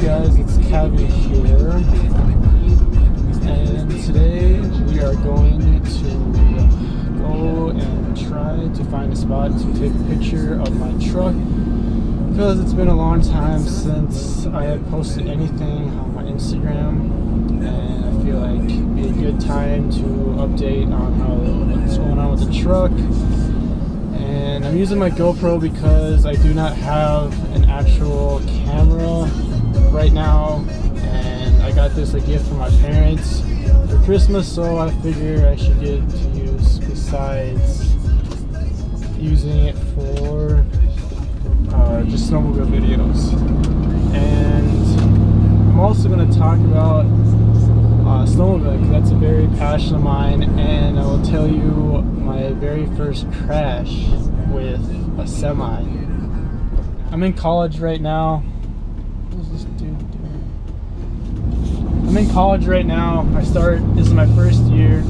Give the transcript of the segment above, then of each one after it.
guys? It's Cavi here, and today we are going to go and try to find a spot to take a picture of my truck, because it's been a long time since I have posted anything on my Instagram, and I feel like it'd be a good time to update on what's going on with the truck. And I'm using my GoPro because I do not have an actual camera right now, and I got this a gift from my parents for Christmas, so I figure I should get to use, besides using it for just snowmobile videos. And I'm also going to talk about snowmobiling, because that's a very passion of mine, and I will tell you my very first crash with a semi. I'm in college right now. What is this dude doing? I'm in college right now. This is my first year.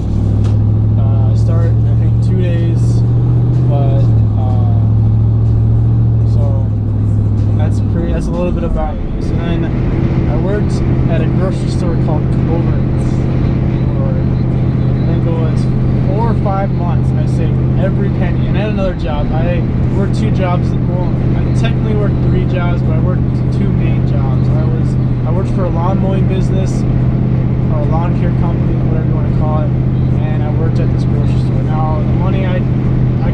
I start in, I think, 2 days, but so that's a little bit about me. So then I worked at a grocery store called Coborn's for, I think it was 4 or 5 months, and I saved every penny. And I had another job. I worked 2 jobs. Well, I technically worked 3 jobs, but I worked 2 main jobs. I worked for a lawn mowing business, or a lawn care company, whatever you want to call it, and I worked at this grocery store. Now, the money I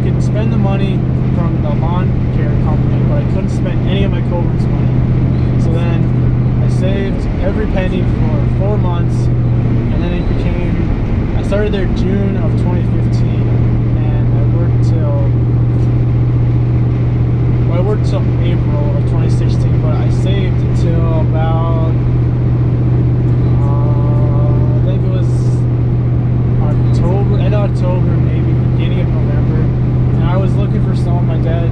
could spend the money from the lawn care company, but I couldn't spend any of my Coburn's money. So then I saved every penny for 4 months, and then I started there June of 2015, and I worked till April of 2016, but I saved until about I think it was end of October, maybe beginning of November, and I was looking for snow. My dad,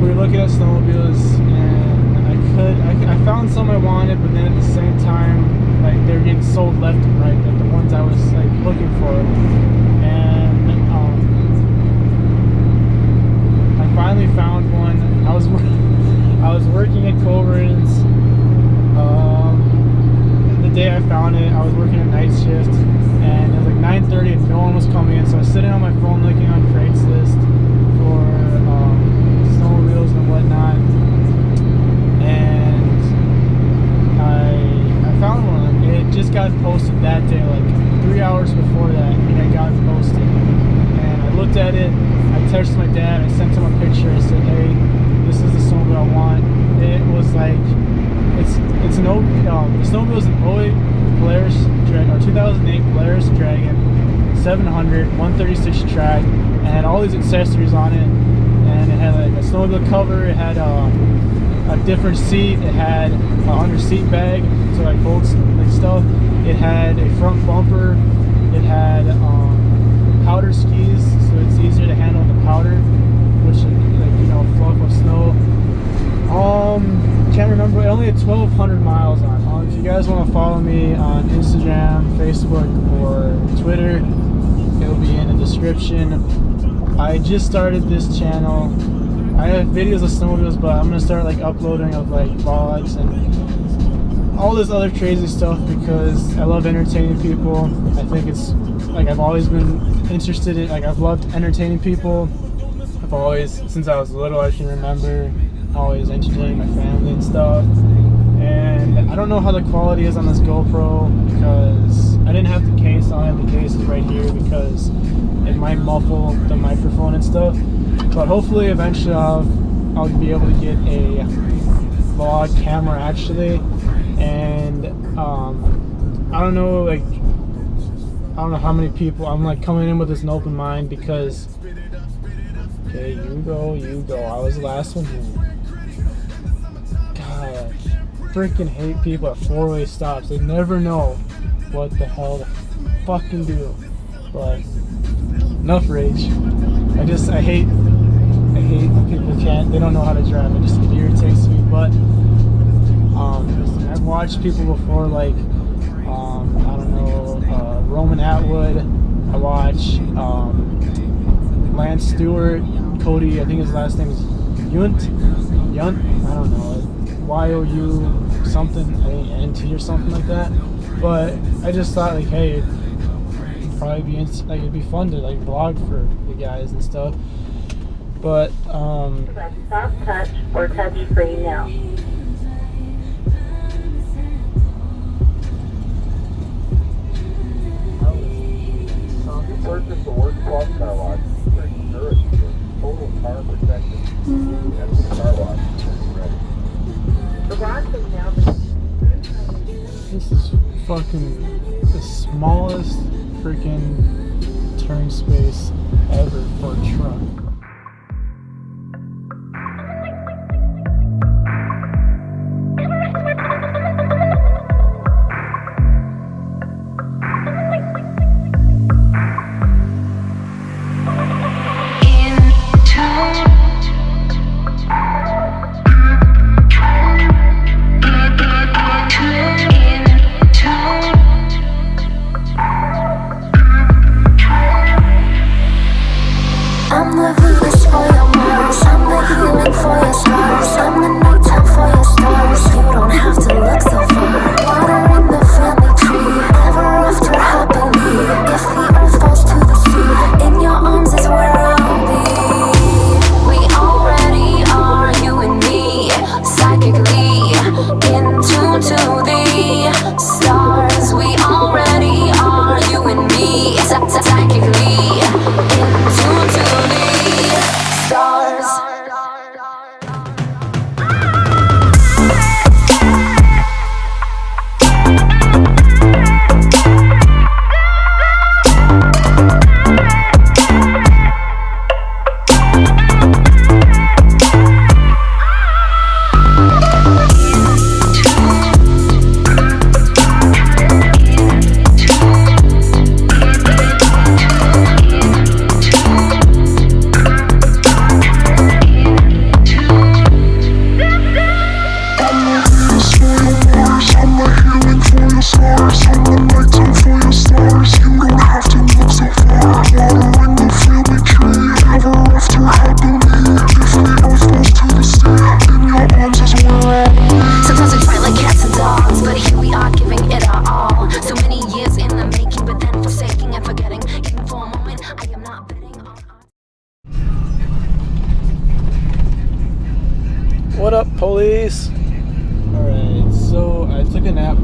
we were looking at snowmobiles, and I found some I wanted, but then at the same time, like, they were getting sold left and right, like the ones I was like looking for. And I finally found one. I was working at Coburn's. The day I found it, I was working a night shift, and it was like 9:30 and no one was coming in. So I was sitting on my phone looking on Craigslist for snowmobiles and whatnot, and I found one. It just got posted that day, like 3 hours before that, it had gotten posted. And I looked at it, I texted my dad, I sent him a picture, I said, hey, this is the snowmobile I want. It was like, the snowmobile is an 08 Polaris Dragon, or 2008 Polaris Dragon 700, 136 track, and had all these accessories on it, and it had like a snowmobile cover, it had a different seat, it had an under seat bag to like hold like stuff, it had a front bumper, it had powder skis, so it's easier to handle the powder, which, like, you know, fluff of snow. Can't remember, it only had 1,200 miles on. If you guys want to follow me on Instagram, Facebook, or Twitter, it'll be in the description. I just started this channel. I have videos of snowmobiles, but I'm gonna start like uploading of like vlogs and all this other crazy stuff, because I love entertaining people. I think it's like, I've always been interested in, like, I've loved entertaining people. I've always, since I was little, I can remember always entertaining my family and stuff. And I don't know how the quality is on this GoPro, because I didn't have the case on. The case is right here because it might muffle the microphone and stuff. But hopefully eventually I'll be able to get a vlog camera actually. And I don't know how many people. I'm like coming in with this an open mind, because okay, you go. I was the last one here. God, I freaking hate people at 4-way stops. They never know what the hell to fucking do. But enough rage. I hate when people they don't know how to drive. It just irritates me. But I've watched people before, like I don't know, Roman Atwood. I watch Lance Stewart, Cody, I think his last name is Yunt, I don't know, something, NT or something like that. But I just thought like, hey, it'd probably be like it'd be fun to like vlog for you guys and stuff. But Stop touch or touch free now. Purchase the Work Plus car wash. Ensure it's total car protection. And the car wash is ready. The wash is now. this is fucking the smallest freaking turn space ever for a truck. I'm the Venus for your Mars, I'm the healing for your scars, I'm the nighttime for your stars. You don't have to look so far. Water in the family tree, ever after happily. If the earth falls to the sea, in your arms is where I'll be. We already are, you and me, psychically in tune to the stars. We already are, you and me, psychically in tune to the stars. Sometimes we fight like cats and dogs, but here we are giving it our all. So many years in the making, but then forsaking and forgetting. Even for a moment, I am not betting on. What up, police? Alright, so I took a nap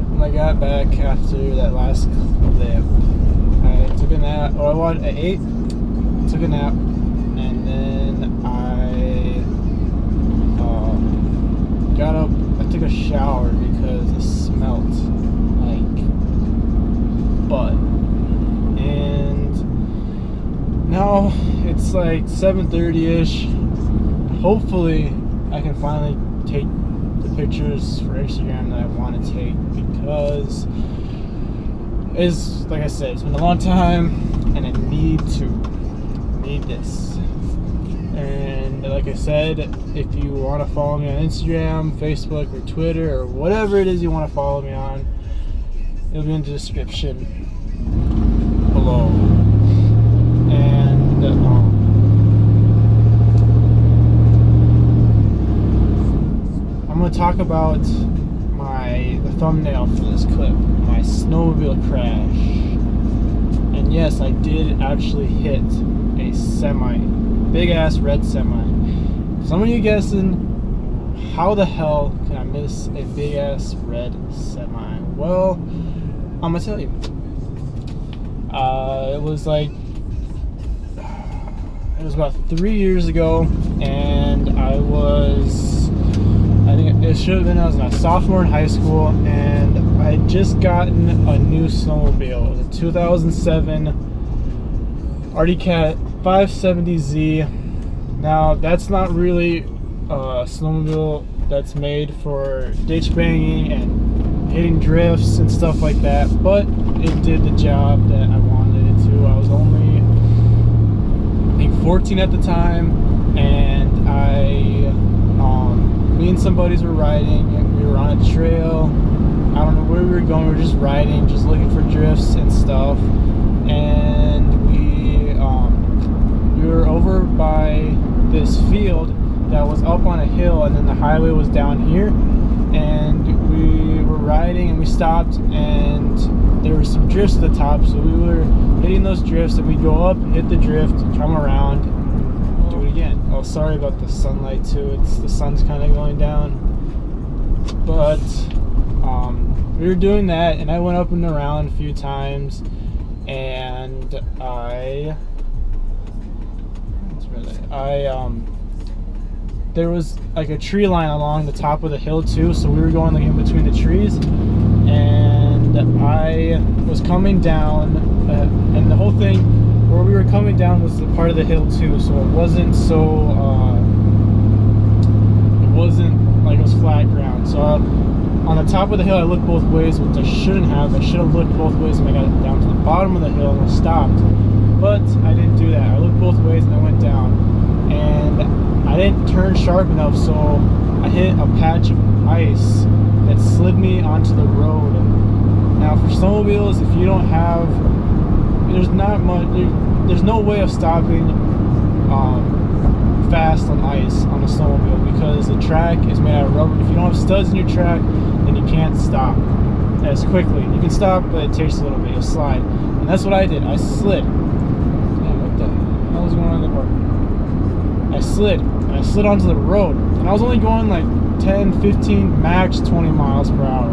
when I got back after that last clip. I took a nap, I ate, took a nap, and then I got up, I took a shower because it smelled like butt. And now it's like 7:30ish. Hopefully I can finally take the pictures for Instagram that I want to take, because it's, like I said, it's been a long time and I need this. And like I said, if you want to follow me on Instagram, Facebook, or Twitter, or whatever it is you want to follow me on, it'll be in the description below. And I'm going to talk about the thumbnail for this clip, my snowmobile crash. And yes, I did actually hit a semi, big ass red semi. Some of you guessing, how the hell can I miss a big ass red semi? Well, I'm gonna tell you. It was about 3 years ago, and I think it should have been, I was a sophomore in high school, and I had just gotten a new snowmobile. It was a 2007 Arctic Cat 570Z. Now, that's not really a snowmobile that's made for ditch banging and hitting drifts and stuff like that, but it did the job that I wanted it to. I was only, I think, 14 at the time, and me and some buddies were riding, and we were on a trail. I don't know where we were going, we were just riding, just looking for drifts and stuff, and we were over by this field, that was up on a hill, and then the highway was down here. And we were riding, and we stopped, and there were some drifts at the top, so we were hitting those drifts, and we'd go up, hit the drift, come around, do it again. Oh, sorry about the sunlight too. The sun's kind of going down, but we were doing that, and I went up and around a few times, and there was like a tree line along the top of the hill too, so we were going like in between the trees, and I was coming down, and the whole thing where we were coming down was a part of the hill too, so it wasn't so it wasn't like it was flat ground. So on the top of the hill I looked both ways, which I shouldn't have. I should have looked both ways when I got down to the bottom of the hill and I stopped, but I didn't do that. I looked both ways and I went down, and I didn't turn sharp enough, so I hit a patch of ice that slid me onto the road. Now for snowmobiles, if you don't have, there's not much, there's no way of stopping fast on ice on a snowmobile, because the track is made out of rubber. If you don't have studs in your track, then you can't stop as quickly. You can stop, but it takes a little bit, you'll slide. And that's what I did. I slid. Man, what the hell was going on in the park? I slid, and I slid onto the road, and I was only going like 10, 15, max 20 miles per hour,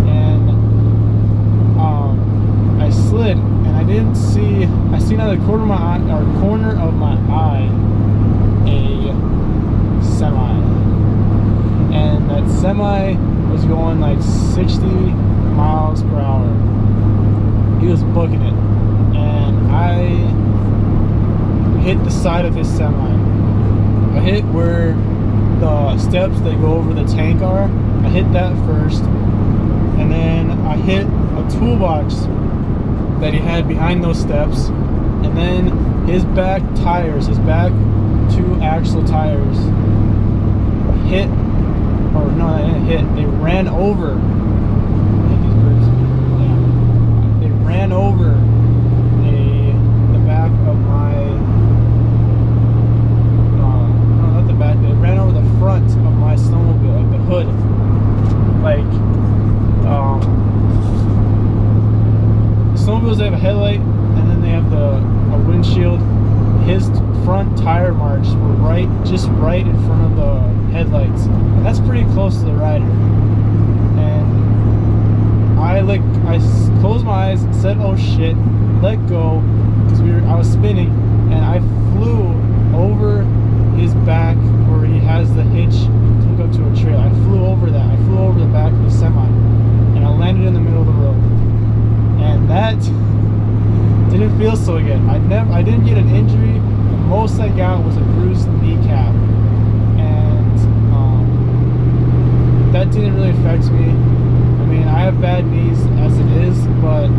and I slid, and I didn't see, I seen out of the corner of my eye, or corner of my eye, a semi, and that semi was going like 60 miles per hour. He was booking it, and I hit the side of his semi. I hit where the steps that go over the tank are. I hit that first, and then I hit a toolbox that he had behind those steps, and then his back tires, his back two axle tires hit, or no, they didn't hit, they ran over. They ran over the back of my, they ran over the front of my snowmobile, like the hood. Like, snowmobiles, they have a headlight, and then they have a windshield. His front tire marks were just right in front of the headlights, and that's pretty close to the rider. And I closed my eyes, said, "Oh shit," let go, because I was spinning, and I flew over his back where he has the hitch to hook up to a trailer. I flew over that. I flew over the back of the semi, and I landed in the middle of the road. And that didn't feel so good. I didn't get an injury. The most I got was a bruised kneecap, and that didn't really affect me. I mean, I have bad knees as it is, but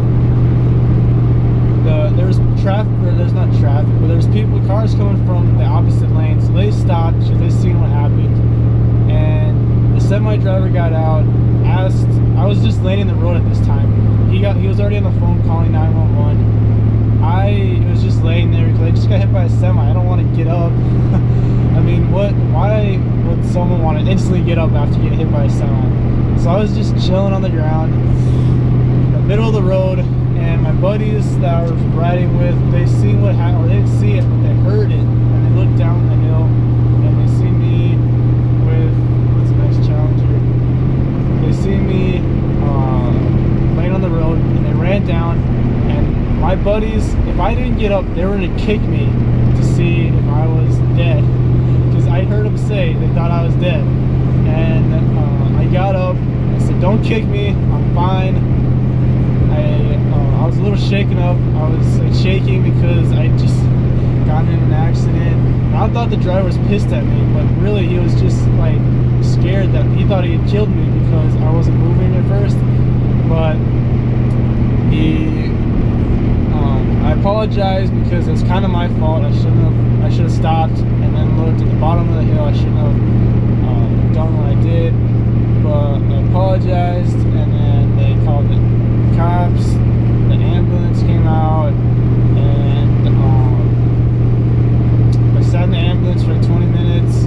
there's traffic, or there's not traffic, but there's cars coming from the opposite lane, so they stopped because they seen what happened, and the semi driver got out, asked, I was just laying in the road at this time, he was already on the phone calling 911. I was just laying there because I just got hit by a semi. I don't want to get up. I mean, why would someone want to instantly get up after getting hit by a semi? So I was just chilling on the ground in the middle of the road, and my buddies that I was riding with, they seen what happened, or they didn't see it, but they heard it, and they looked down the hill, and they see me with, what's the next Challenger? They see me laying on the road, and they ran down, and my buddies, if I didn't get up, they were going to kick me to see if I was dead, because I heard them say they thought I was dead, and I got up, I said, "Don't kick me, I'm fine." I was a little shaken up. I was like shaking because I just gotten in an accident. And I thought the driver was pissed at me, but really he was just like scared that he thought he had killed me because I wasn't moving at first. But I apologize because it's kind of my fault. I should have stopped and then looked at the bottom of the hill. I shouldn't have done what I did. But I apologized, and then they called the cops. The ambulance came out, and I sat in the ambulance for like 20 minutes,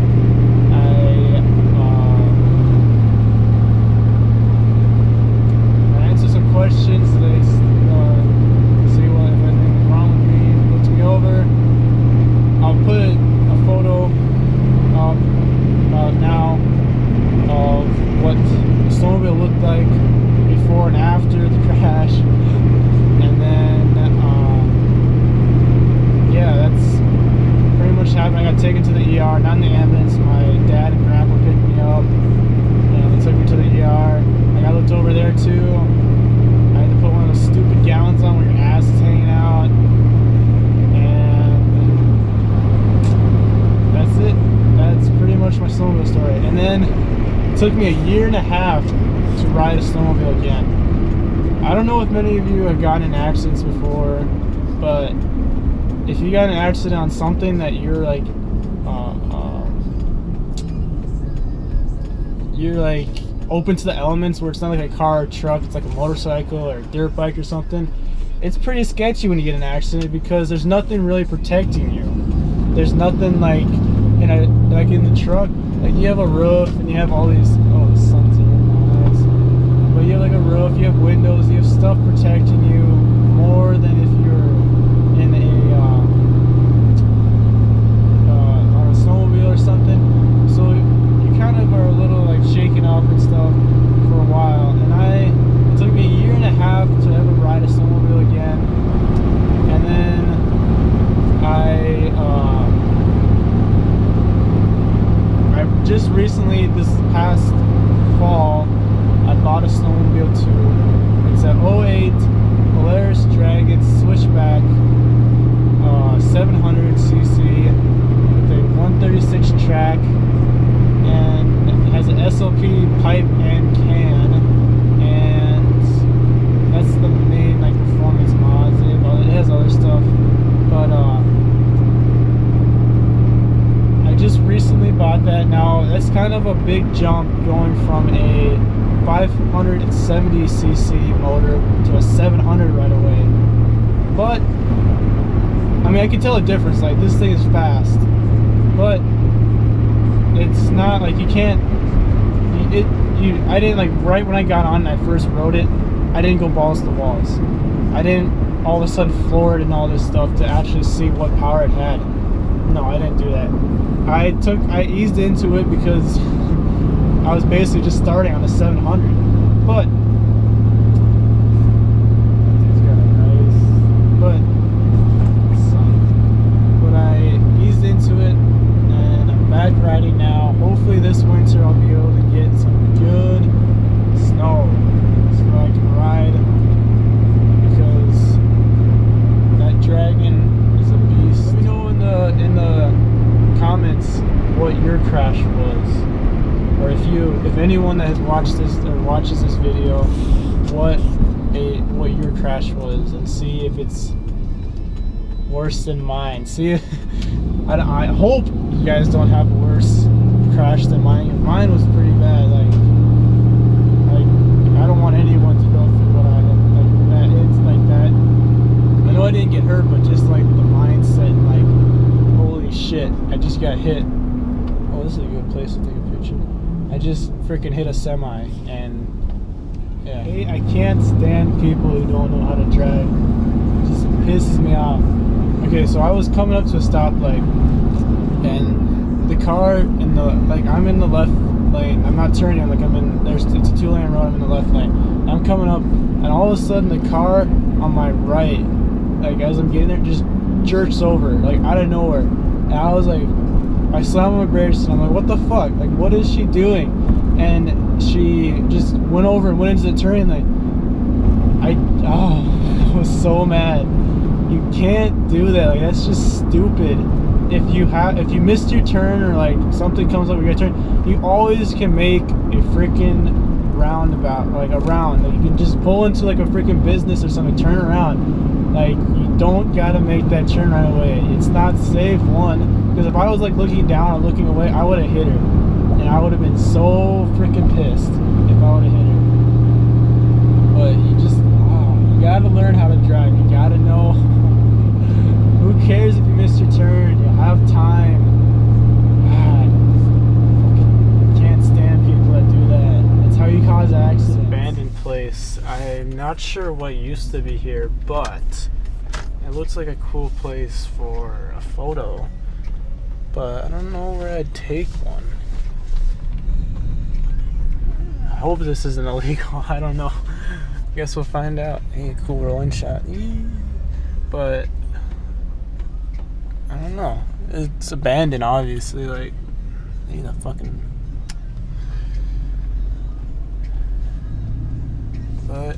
It took me a year and a half to ride a snowmobile again. I don't know if many of you have gotten in accidents before, but if you got in an accident on something that you're like open to the elements, where it's not like a car or truck, it's like a motorcycle or a dirt bike or something, it's pretty sketchy when you get in an accident because there's nothing really protecting you. There's nothing like in the truck, like you have a roof and you have all these, oh, the sun's here, nice. But you have like a roof, you have windows, you have stuff protecting you more than if you're in on a snowmobile or something. So you kind of are a little like shaken up and stuff for a while. And it took me a year and a half to ever ride a snowmobile again. And then I just recently, this past fall, I bought a snowmobile too. It's an 08 Polaris Dragon Switchback 700cc with a 136 track, and it has an SLP pipe and can, and that's the main like performance mods. It has other stuff, but I just recently bought that. Now that's kind of a big jump going from a 570cc motor to a 700 right away. But I mean, I can tell a difference. Like, this thing is fast, but it's not like you can't. I didn't like right when I got on and I first rode it. I didn't go balls to walls. I didn't all of a sudden floor it and all this stuff to actually see what power it had. No, I didn't do that. I eased into it because I was basically just starting on the 700. But I eased into it and I'm back riding now. Hopefully this winter I'll be able to get some good snow so I can ride, because that Dragon is a beast. Let me know in the comments what your crash was, or if anyone that has watched this or watches this video, what your crash was, and see if it's worse than mine. See, I hope you guys don't have a worse crash than mine. Mine was pretty bad. Like I don't want anyone to go through what I had. Like that, it's like that. I know I didn't get hurt, but just like the mindset, like, holy shit, I just got hit. Oh, this is a good place to take a picture. I just freaking hit a semi, and yeah, I can't stand people who don't know how to drive. It just pisses me off. Okay, so I was coming up to a stoplight, and the car in the, like, I'm in the left lane. I'm not turning, like it's a 2-lane road, I'm in the left lane. I'm coming up, and all of a sudden the car on my right, like as I'm getting there, just jerks over, like out of nowhere. And I was like, I slammed on my brakes, and I'm like, what the fuck? Like, what is she doing? And she just went over and went into the turning lane. I was so mad. You can't do that. Like, that's just stupid. If you missed your turn, or like something comes up with your turn, you always can make a freaking roundabout, like a round. Like, you can just pull into like a freaking business or something, turn around. Like, you don't gotta make that turn right away. It's not safe, one, because if I was like looking down or looking away, I would have hit her, and I would have been so freaking pissed if I would have hit her. But you just, you gotta learn how to drive. You gotta know. Who cares if you missed your turn? You have time. God, fucking can't stand people that do that. That's how you cause accidents. Abandoned place. I'm not sure what used to be here, but it looks like a cool place for a photo. But I don't know where I'd take one. I hope this isn't illegal. I don't know. Guess we'll find out. Hey, cool rolling shot. But I don't know. It's abandoned, obviously. Like, need a fucking. But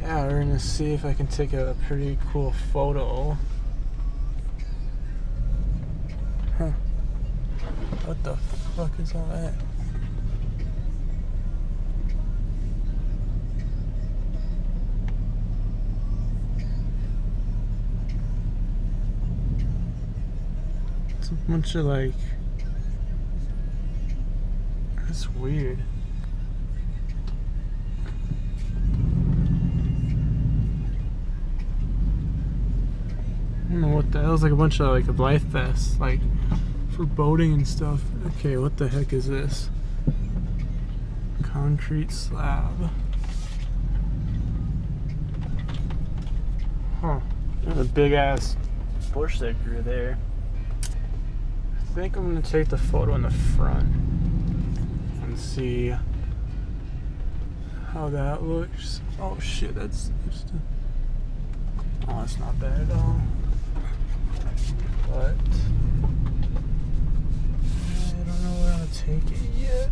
yeah, we're gonna see if I can take a pretty cool photo. Huh. What the fuck is all that? It's a bunch of like, it's weird. I don't know what the hell. It's like a bunch of like a Blythe Fest, like for boating and stuff. Okay, what the heck is this? Concrete slab. Huh. There's a big ass bush that grew there. I think I'm gonna take the photo in the front and see how that looks. Oh shit, that's just a... Oh, it's not bad at all. But I don't know where to take it yet.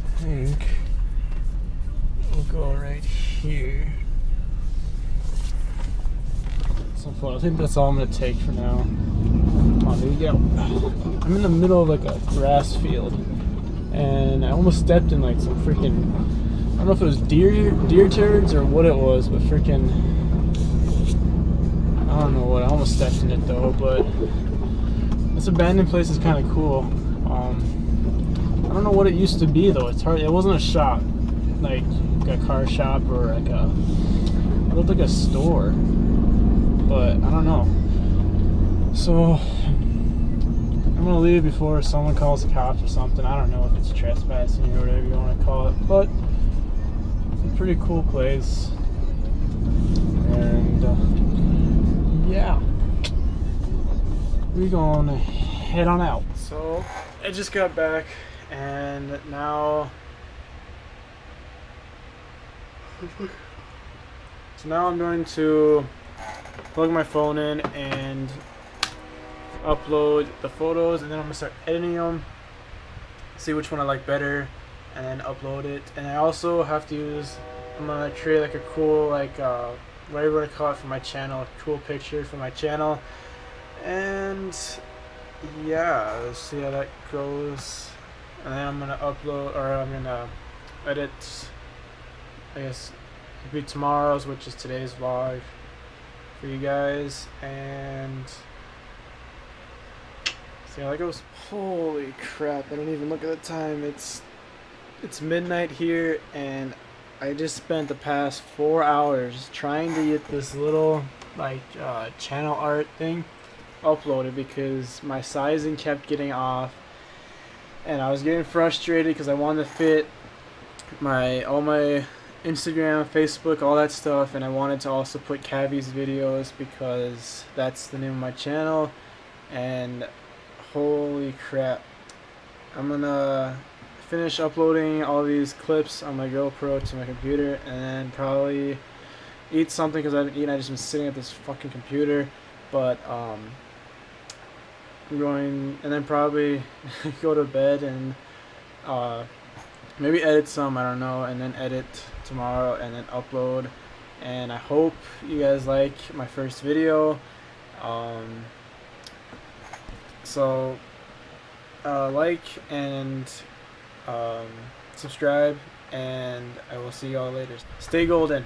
I think we'll go right here. Some photo. I think that's all I'm gonna take for now. Oh, there you go. I'm in the middle of like a grass field, and I almost stepped in like some freaking, I don't know if it was deer turds or what it was, but freaking, I don't know what. I almost stepped in it though. But this abandoned place is kind of cool. I don't know what it used to be though. It's hard. It wasn't a shop, like a car shop or like a. It looked like a store, but I don't know. So I'm gonna leave before someone calls the cops or something. I don't know if it's trespassing or whatever you want to call it, but it's a pretty cool place. And yeah, we're gonna head on out. So I just got back, and now I'm going to plug my phone in and upload the photos, and then I'm gonna start editing them, see which one I like better, and then upload it. And I also have to use, I'm gonna create like a cool, like whatever you want to call it, for my channel, a cool picture for my channel. And yeah, let's see how that goes. And then I'm gonna upload, or I'm gonna edit, I guess it'll be tomorrow's, which is today's vlog, for you guys. And see how that goes. Holy crap, I didn't even look at the time. It's midnight here, and I just spent the past 4 hours trying to get this little like channel art thing uploaded, because my sizing kept getting off, and I was getting frustrated because I wanted to fit all my Instagram, Facebook, all that stuff, and I wanted to also put Cavi's videos because that's the name of my channel. And holy crap, I'm gonna finish uploading all these clips on my GoPro to my computer, and then probably eat something, because I haven't eaten. I just been sitting at this fucking computer. But I'm going, and then probably go to bed and maybe edit some, I don't know, and then edit tomorrow and then upload. And I hope you guys like my first video. So like and subscribe, and I will see y'all later. Stay golden.